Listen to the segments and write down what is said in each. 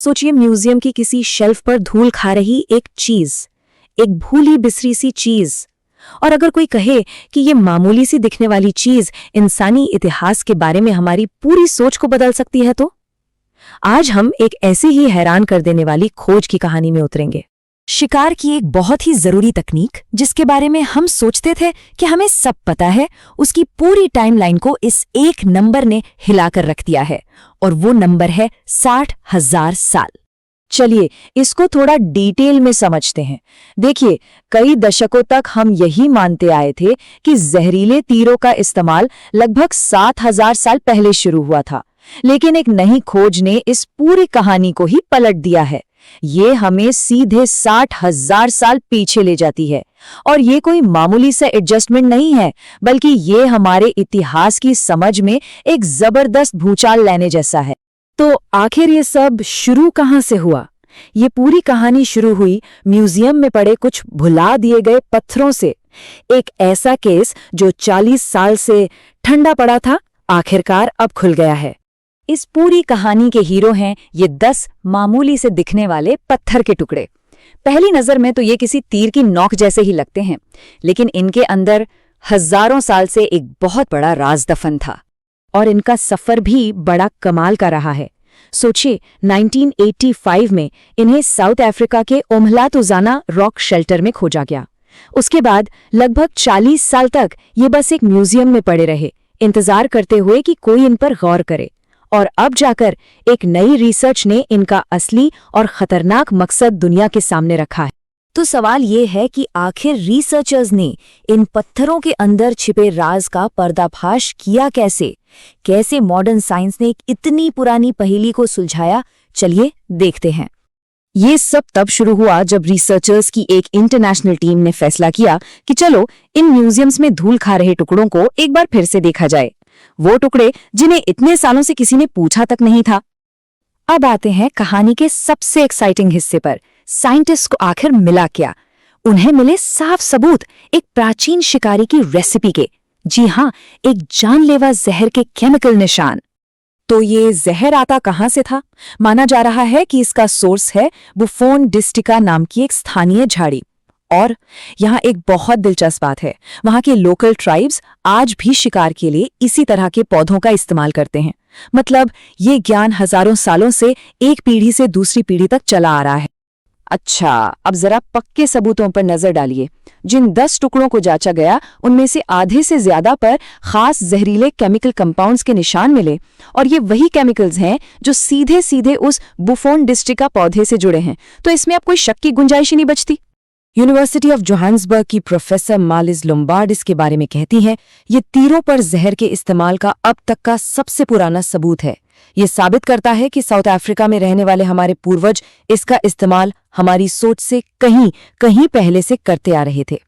सोचिए म्यूजियम की किसी शेल्फ पर धूल खा रही एक चीज, एक भूली बिसरी सी चीज। और अगर कोई कहे कि ये मामूली सी दिखने वाली चीज इंसानी इतिहास के बारे में हमारी पूरी सोच को बदल सकती है, तो आज हम एक ऐसी ही हैरान कर देने वाली खोज की कहानी में उतरेंगे। शिकार की एक बहुत ही जरूरी तकनीक, जिसके बारे में हम सोचते थे कि हमें सब पता है, उसकी पूरी टाइमलाइन को इस एक नंबर ने हिलाकर रख दिया है। और वो नंबर है 60,000 साल। चलिए इसको थोड़ा डिटेल में समझते हैं। देखिए, कई दशकों तक हम यही मानते आए थे कि जहरीले तीरों का इस्तेमाल लगभग 7,000 साल पहले शुरू हुआ था, लेकिन एक नई खोज ने इस पूरी कहानी को ही पलट दिया है। ये हमें सीधे 60,000 साल पीछे ले जाती है। और ये कोई मामूली सा एडजस्टमेंट नहीं है, बल्कि ये हमारे इतिहास की समझ में एक जबरदस्त भूचाल लाने जैसा है। तो आखिर ये सब शुरू कहाँ से हुआ? ये पूरी कहानी शुरू हुई म्यूजियम में पड़े कुछ भुला दिए गए पत्थरों से। एक ऐसा केस जो 40 साल से ठंडा पड़ा था, आखिरकार अब खुल गया है। इस पूरी कहानी के हीरो हैं ये 10 मामूली से दिखने वाले पत्थर के टुकड़े। पहली नजर में तो ये किसी तीर की नोक जैसे ही लगते हैं, लेकिन इनके अंदर हजारों साल से एक बहुत बड़ा राज दफन था। और इनका सफर भी बड़ा कमाल का रहा है। सोचिए, 1985 में इन्हें साउथ अफ्रीका के ओमहलातुजाना रॉक शेल्टर में खोजा गया। उसके बाद लगभग 40 साल तक ये बस एक म्यूजियम में पड़े रहे, इंतजार करते हुए कि कोई इन पर गौर करे। और अब जाकर एक नई रिसर्च ने इनका असली और खतरनाक मकसद दुनिया के सामने रखा है। तो सवाल ये है कि आखिर रिसर्चर्स ने इन पत्थरों के अंदर छिपे राज का पर्दाफाश किया कैसे? कैसे मॉडर्न साइंस ने एक इतनी पुरानी पहेली को सुलझाया? चलिए देखते हैं। ये सब तब शुरू हुआ जब रिसर्चर्स की एक इंटरनेशनल टीम ने फैसला किया कि चलो इन म्यूजियम्स में धूल खा रहे टुकड़ों को एक बार फिर से देखा जाए। वो टुकड़े जिन्हें इतने सालों से किसी ने पूछा तक नहीं था। अब आते हैं कहानी के सबसे एक्साइटिंग हिस्से पर। साइंटिस्ट को आखिर मिला क्या? उन्हें मिले साफ सबूत एक प्राचीन शिकारी की रेसिपी के। जी हाँ, एक जानलेवा जहर के केमिकल निशान। तो ये जहर आता कहां से था? माना जा रहा है कि इसका सोर्स है बुफोन डिस्टिका नाम की एक स्थानीय झाड़ी। और यहाँ एक बहुत दिलचस्प बात है, वहाँ के लोकल ट्राइब्स आज भी शिकार के लिए इसी तरह के पौधों का इस्तेमाल करते हैं। मतलब ये ज्ञान हजारों सालों से एक पीढ़ी से दूसरी पीढ़ी तक चला आ रहा है। अच्छा, अब जरा पक्के सबूतों पर नजर डालिए। जिन 10 टुकड़ों को जांचा गया, उनमें से आधे से ज्यादा पर खास जहरीले केमिकल कंपाउंड्स के निशान मिले। और ये वही केमिकल्स हैं जो सीधे सीधे उस बुफोन डिस्टिका पौधे से जुड़े हैं। तो इसमें अब कोई शक की गुंजाइश ही नहीं बचती। यूनिवर्सिटी ऑफ जोहान्सबर्ग की प्रोफेसर मालिस लोम्बार्ड इसके बारे में कहती हैं, ये तीरों पर जहर के इस्तेमाल का अब तक का सबसे पुराना सबूत है। ये साबित करता है कि साउथ अफ्रीका में रहने वाले हमारे पूर्वज इसका इस्तेमाल हमारी सोच से कहीं कहीं पहले से करते आ रहे थे।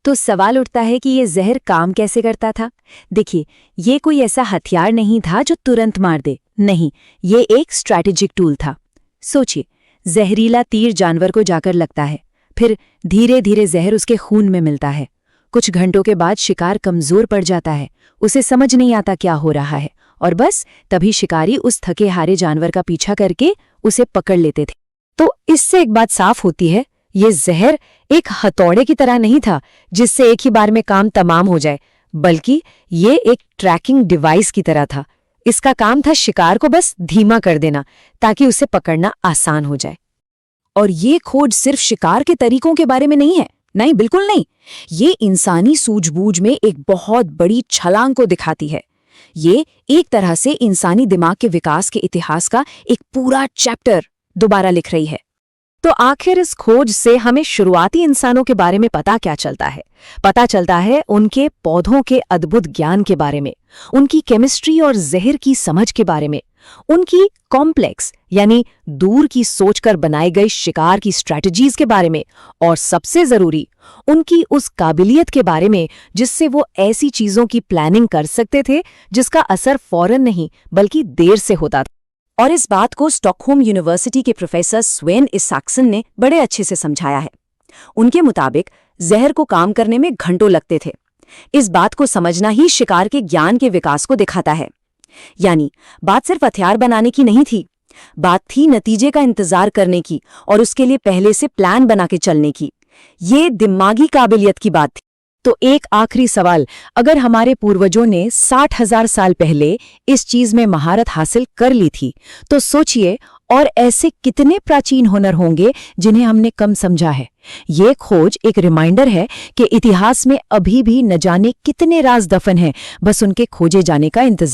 तो सवाल उठता है कि ये जहर काम कैसे करता था? देखिए, ये कोई ऐसा हथियार नहीं था जो तुरंत मार दे। नहीं, ये एक स्ट्रैटेजिक टूल था। सोचिए, जहरीला तीर जानवर को जाकर लगता है, फिर धीरे धीरे जहर उसके खून में मिलता है। कुछ घंटों के बाद शिकार कमजोर पड़ जाता है, उसे समझ नहीं आता क्या हो रहा है, और बस तभी शिकारी उस थके हारे जानवर का पीछा करके उसे पकड़ लेते थे। तो इससे एक बात साफ होती है, ये जहर एक हथौड़े की तरह नहीं था जिससे एक ही बार में काम तमाम हो जाए, बल्कि ये एक ट्रैकिंग डिवाइस की तरह था। इसका काम था शिकार को बस धीमा कर देना ताकि उसे पकड़ना आसान हो जाए। और ये खोज सिर्फ शिकार के तरीकों के बारे में नहीं है, नहीं, बिल्कुल नहीं। ये इंसानी सूझबूझ में एक बहुत बड़ी छलांग को दिखाती है। ये एक तरह से इंसानी दिमाग के विकास के इतिहास का एक पूरा चैप्टर दोबारा लिख रही है। तो आखिर इस खोज से हमें शुरुआती इंसानों के बारे में पता क्या चलता है? पता चलता है उनके पौधों के अद्भुत ज्ञान के बारे में, उनकी केमिस्ट्री और जहर की समझ के बारे में, उनकी कॉम्प्लेक्स यानी दूर की सोचकर बनाई गई शिकार की स्ट्रैटेजीज के बारे में, और सबसे जरूरी उनकी उस काबिलियत के बारे में जिससे वो ऐसी चीजों की प्लानिंग कर सकते थे जिसका असर फौरन नहीं बल्कि देर से होता था। और इस बात को स्टॉकहोम यूनिवर्सिटी के प्रोफेसर स्वेन इसाक्सन ने बड़े अच्छे से समझाया है। उनके मुताबिक जहर को काम करने में घंटों लगते थे। इस बात को समझना ही शिकार के ज्ञान के विकास को दिखाता है। यानी बात सिर्फ हथियार बनाने की नहीं थी, बात थी नतीजे का इंतजार करने की और उसके लिए पहले से प्लान बना के चलने की। ये दिमागी काबिलियत की बात थी। तो एक आखिरी सवाल, अगर हमारे पूर्वजों ने 60,000 साल पहले इस चीज में महारत हासिल कर ली थी, तो सोचिए और ऐसे कितने प्राचीन हुनर होंगे जिन्हें हमने कम समझा है। ये खोज एक रिमाइंडर है कि इतिहास में अभी भी न जाने कितने राज दफन हैं, बस उनके खोजे जाने का इंतजार।